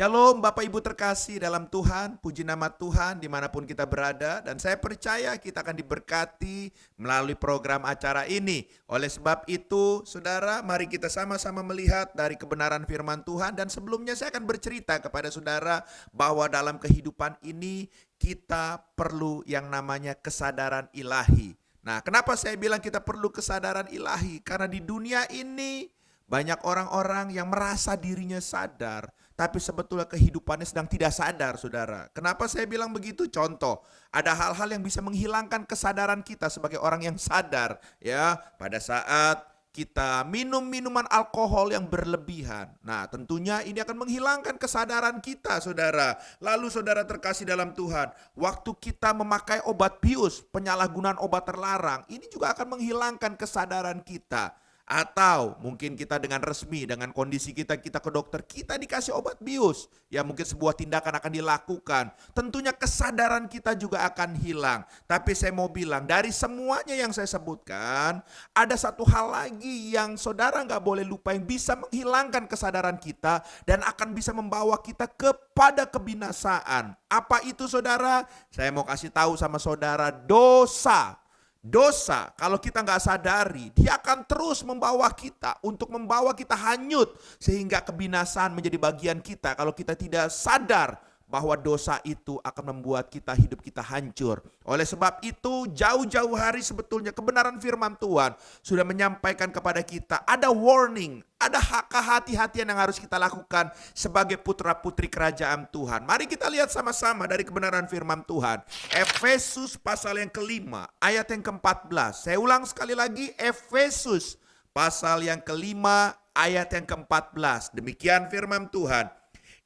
Shalom Bapak Ibu terkasih dalam Tuhan, puji nama Tuhan dimanapun kita berada. Dan saya percaya kita akan diberkati melalui program acara ini. Oleh sebab itu, saudara, mari kita sama-sama melihat dari kebenaran firman Tuhan. Dan sebelumnya saya akan bercerita kepada saudara bahwa dalam kehidupan ini kita perlu yang namanya kesadaran ilahi. Nah, kenapa saya bilang kita perlu kesadaran ilahi? Karena di dunia ini banyak orang-orang yang merasa dirinya sadar, tapi sebetulnya kehidupannya sedang tidak sadar, saudara. Kenapa saya bilang begitu? Contoh, ada hal-hal yang bisa menghilangkan kesadaran kita sebagai orang yang sadar. Ya, pada saat kita minum minuman alkohol yang berlebihan. Nah, tentunya ini akan menghilangkan kesadaran kita, saudara. Lalu saudara terkasih dalam Tuhan, waktu kita memakai obat bius, penyalahgunaan obat terlarang, ini juga akan menghilangkan kesadaran kita. Atau mungkin kita dengan resmi, dengan kondisi kita ke dokter, kita dikasih obat bius. Ya mungkin sebuah tindakan akan dilakukan. Tentunya kesadaran kita juga akan hilang. Tapi saya mau bilang, dari semuanya yang saya sebutkan, ada satu hal lagi yang saudara nggak boleh lupa, yang bisa menghilangkan kesadaran kita dan akan bisa membawa kita kepada kebinasaan. Apa itu, saudara? Saya mau kasih tahu sama saudara, dosa. Dosa, kalau kita nggak sadari, dia akan terus membawa kita untuk membawa kita hanyut sehingga kebinasaan menjadi bagian kita. Kalau kita tidak sadar bahwa dosa itu akan membuat hidup kita hancur. Oleh sebab itu, jauh-jauh hari sebetulnya kebenaran firman Tuhan sudah menyampaikan kepada kita, ada warning, ada kehati-hatian yang harus kita lakukan sebagai putra-putri kerajaan Tuhan. Mari kita lihat sama-sama dari kebenaran firman Tuhan. Efesus pasal yang kelima, ayat yang ke-14. Saya ulang sekali lagi, Efesus pasal yang kelima, ayat yang ke-14. Demikian firman Tuhan.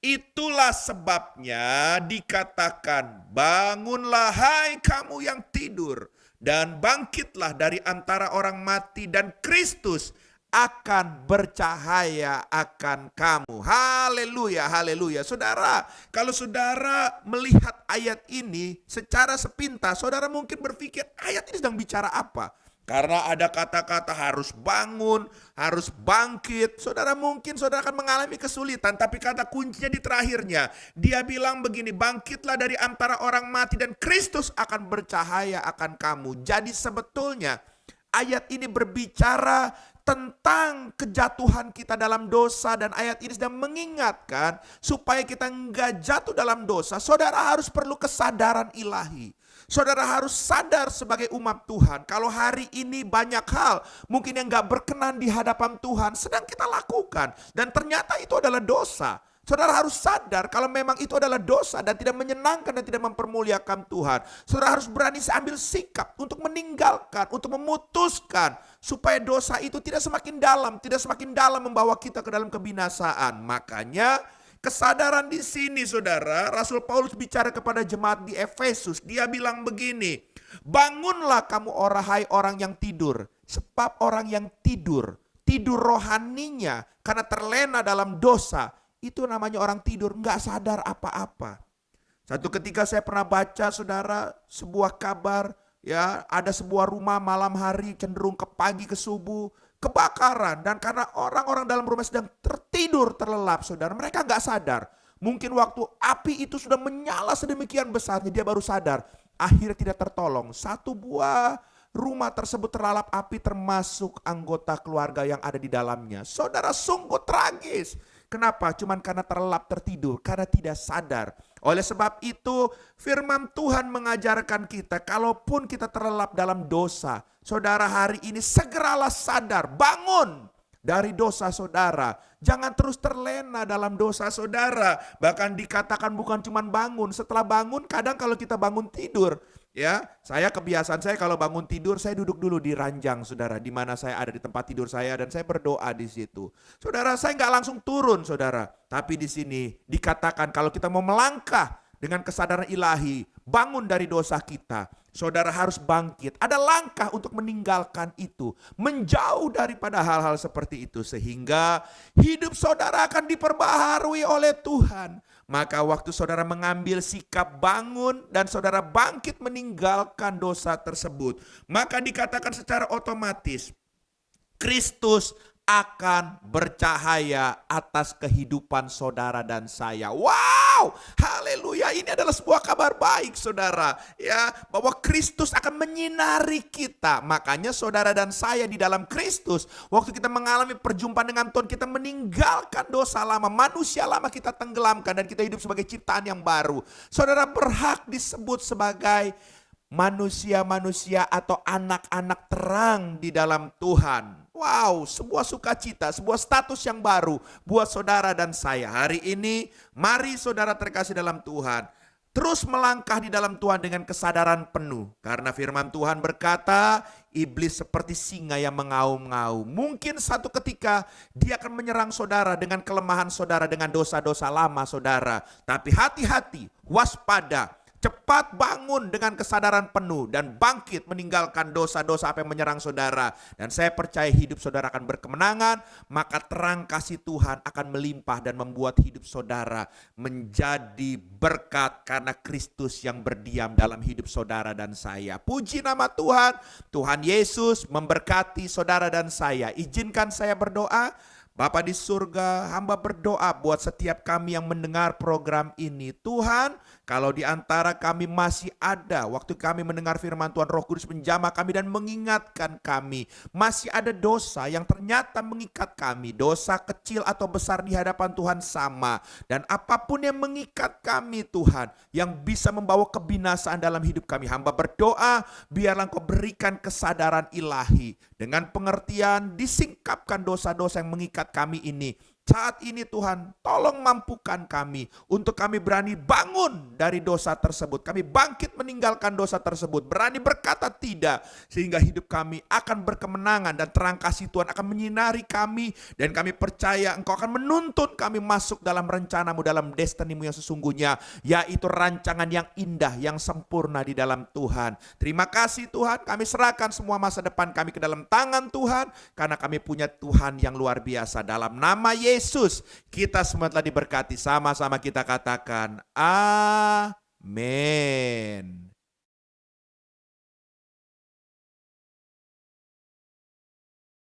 Itulah sebabnya dikatakan, bangunlah hai kamu yang tidur, dan bangkitlah dari antara orang mati, dan Kristus akan bercahaya akan kamu. Haleluya, haleluya. Saudara, kalau saudara melihat ayat ini secara sepintas, saudara mungkin berpikir ayat ini sedang bicara apa? Karena ada kata-kata harus bangun, harus bangkit. Saudara mungkin saudara akan mengalami kesulitan, tapi kata kuncinya di terakhirnya. Dia bilang begini, bangkitlah dari antara orang mati dan Kristus akan bercahaya akan kamu. Jadi sebetulnya ayat ini berbicara tentang kejatuhan kita dalam dosa, dan ayat ini sedang mengingatkan supaya kita enggak jatuh dalam dosa. Saudara harus perlu kesadaran ilahi. Saudara harus sadar sebagai umat Tuhan, kalau hari ini banyak hal mungkin yang gak berkenan di hadapan Tuhan sedang kita lakukan, dan ternyata itu adalah dosa. Saudara harus sadar kalau memang itu adalah dosa dan tidak menyenangkan dan tidak mempermuliakan Tuhan. Saudara harus berani ambil sikap untuk meninggalkan, untuk memutuskan supaya dosa itu tidak semakin dalam membawa kita ke dalam kebinasaan. Makanya kesadaran di sini, saudara, Rasul Paulus bicara kepada jemaat di Efesus. Dia bilang begini, bangunlah kamu hai orang yang tidur. Sebab orang yang tidur rohaninya karena terlena dalam dosa, itu namanya orang tidur, nggak sadar apa-apa. Satu ketika saya pernah baca, saudara, sebuah kabar, ya, ada sebuah rumah malam hari cenderung ke pagi ke subuh, kebakaran, dan karena orang-orang dalam rumah sedang tertidur terlelap, saudara, mereka nggak sadar. Mungkin waktu api itu sudah menyala sedemikian besarnya, dia baru sadar. Akhirnya tidak tertolong. Satu buah rumah tersebut terlalap api, termasuk anggota keluarga yang ada di dalamnya. Saudara, sungguh tragis. Kenapa? Cuman karena terlelap tertidur, karena tidak sadar. Oleh sebab itu firman Tuhan mengajarkan kita, kalaupun kita terlelap dalam dosa, saudara hari ini segeralah sadar, bangun dari dosa saudara. Jangan terus terlena dalam dosa saudara. Bahkan dikatakan bukan cuma bangun, setelah bangun kadang kalau kita bangun tidur, ya, kebiasaan saya kalau bangun tidur saya duduk dulu di ranjang, saudara, di mana saya ada di tempat tidur saya, dan saya berdoa di situ. Saudara, saya nggak langsung turun, saudara. Tapi di sini dikatakan kalau kita mau melangkah dengan kesadaran ilahi, bangun dari dosa kita, saudara harus bangkit. Ada langkah untuk meninggalkan itu, menjauh daripada hal-hal seperti itu, sehingga hidup saudara akan diperbaharui oleh Tuhan. Maka waktu saudara mengambil sikap bangun dan saudara bangkit meninggalkan dosa tersebut, maka dikatakan secara otomatis Kristus akan bercahaya atas kehidupan saudara dan saya. Wow, haleluya, ini adalah sebuah kabar baik saudara, ya, bahwa Kristus akan menyinari kita. Makanya saudara dan saya di dalam Kristus, waktu kita mengalami perjumpaan dengan Tuhan, kita meninggalkan dosa lama, manusia lama kita tenggelamkan dan kita hidup sebagai ciptaan yang baru. Saudara berhak disebut sebagai manusia-manusia atau anak-anak terang di dalam Tuhan. Wow, sebuah sukacita, sebuah status yang baru buat saudara dan saya. Hari ini, mari saudara terkasih dalam Tuhan, terus melangkah di dalam Tuhan dengan kesadaran penuh. Karena firman Tuhan berkata, iblis seperti singa yang mengaum-ngaum. Mungkin satu ketika dia akan menyerang saudara dengan kelemahan saudara, dengan dosa-dosa lama saudara. Tapi hati-hati, waspada. Cepat bangun dengan kesadaran penuh dan bangkit meninggalkan dosa-dosa apa yang menyerang saudara. Dan saya percaya hidup saudara akan berkemenangan, maka terang kasih Tuhan akan melimpah dan membuat hidup saudara menjadi berkat karena Kristus yang berdiam dalam hidup saudara dan saya. Puji nama Tuhan, Tuhan Yesus memberkati saudara dan saya. Izinkan saya berdoa. Bapa di surga, hamba berdoa buat setiap kami yang mendengar program ini. Tuhan, kalau di antara kami masih ada, waktu kami mendengar firman Tuhan, Roh Kudus menjamah kami dan mengingatkan kami. Masih ada dosa yang ternyata mengikat kami. Dosa kecil atau besar di hadapan Tuhan sama. Dan apapun yang mengikat kami Tuhan, yang bisa membawa kebinasaan dalam hidup kami. Hamba berdoa, biarlah Engkau berikan kesadaran ilahi. Dengan pengertian, disingkapkan dosa-dosa yang mengikat kami ini. Saat ini Tuhan, tolong mampukan kami untuk kami berani bangun dari dosa tersebut. Kami bangkit meninggalkan dosa tersebut. Berani berkata tidak. Sehingga hidup kami akan berkemenangan dan terang kasih Tuhan akan menyinari kami. Dan kami percaya Engkau akan menuntun kami masuk dalam rencanamu, dalam destinimu yang sesungguhnya. Yaitu rancangan yang indah, yang sempurna di dalam Tuhan. Terima kasih Tuhan, kami serahkan semua masa depan kami ke dalam tangan Tuhan. Karena kami punya Tuhan yang luar biasa. Dalam nama Yesus, kita semua telah diberkati. Sama-sama kita katakan amin.